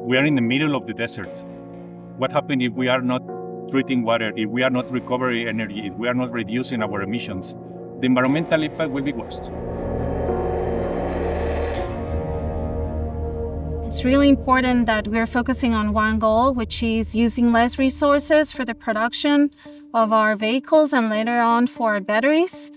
We are in the middle of the desert. What happens if we are not treating water, if we are not recovering energy, if we are not reducing our emissions? The environmental impact will be worse. It's really important that we're focusing on one goal, which is using less resources for the production of our vehicles and later on for our batteries.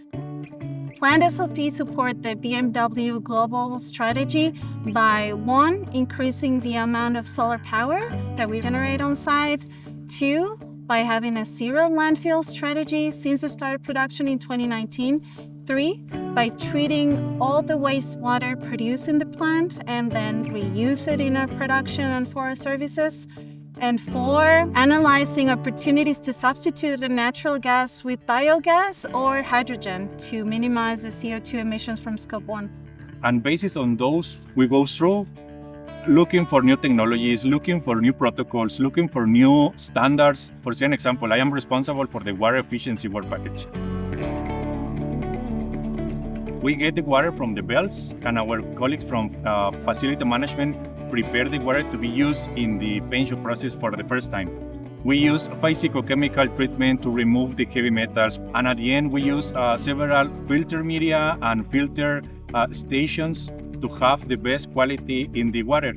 Planned SLP support the BMW global strategy by 1, increasing the amount of solar power that we generate on site, 2, by having a zero landfill strategy since the start of production in 2019, 3, by treating all the wastewater produced in the plant and then reuse it in our production and for our services, and 4, analyzing opportunities to substitute the natural gas with biogas or hydrogen to minimize the CO2 emissions from Scope 1. And based on those, we go through looking for new technologies, looking for new protocols, looking for new standards. For an example, I am responsible for the water efficiency work package. We get the water from the wells, and our colleagues from facility management prepare the water to be used in the paint shop process for the first time. We use physicochemical treatment to remove the heavy metals, and at the end we use several filter media and filter stations to have the best quality in the water.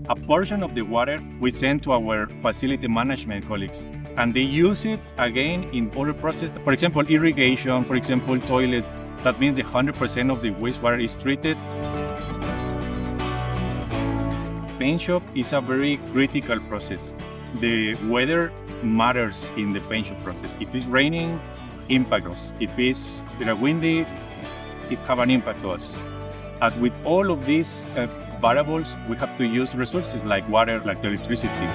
A portion of the water we send to our facility management colleagues, and they use it again in other processes. For example, irrigation, for example, toilets. That means 100% of the wastewater is treated. Paint shop is a very critical process. The weather matters in the paint shop process. If it's raining, impact us. If it's windy, it have an impact to us. And with all of these variables, we have to use resources like water, like electricity.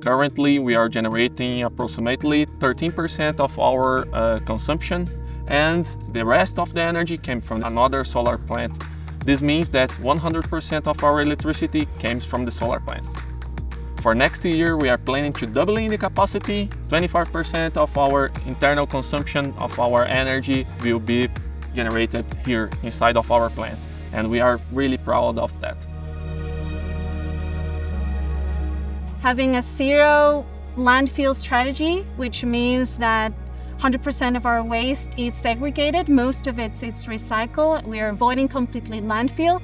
Currently, we are generating approximately 13% of our consumption, and the rest of the energy came from another solar plant. This means that 100% of our electricity comes from the solar plant. For next year, we are planning to doubling the capacity. 25% of our internal consumption of our energy will be generated here inside of our plant, and we are really proud of that. Having a zero landfill strategy, which means that 100% of our waste is segregated, most of it's recycled. We are avoiding completely landfill.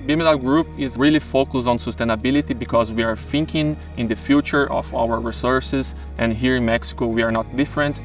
BMW Group is really focused on sustainability because we are thinking in the future of our resources, and here in Mexico we are not different.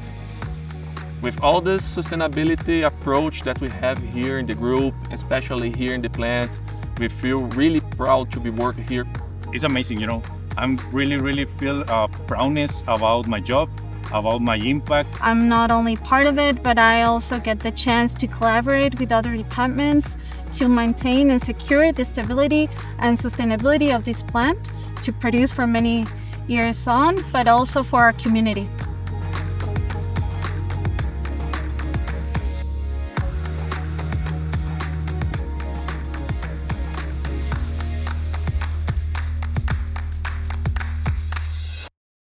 With all this sustainability approach that we have here in the group, especially here in the plant, we feel really proud to be working here. It's amazing, you know. I'm really feel proudness about my job, about my impact. I'm not only part of it, but I also get the chance to collaborate with other departments to maintain and secure the stability and sustainability of this plant to produce for many years on, but also for our community.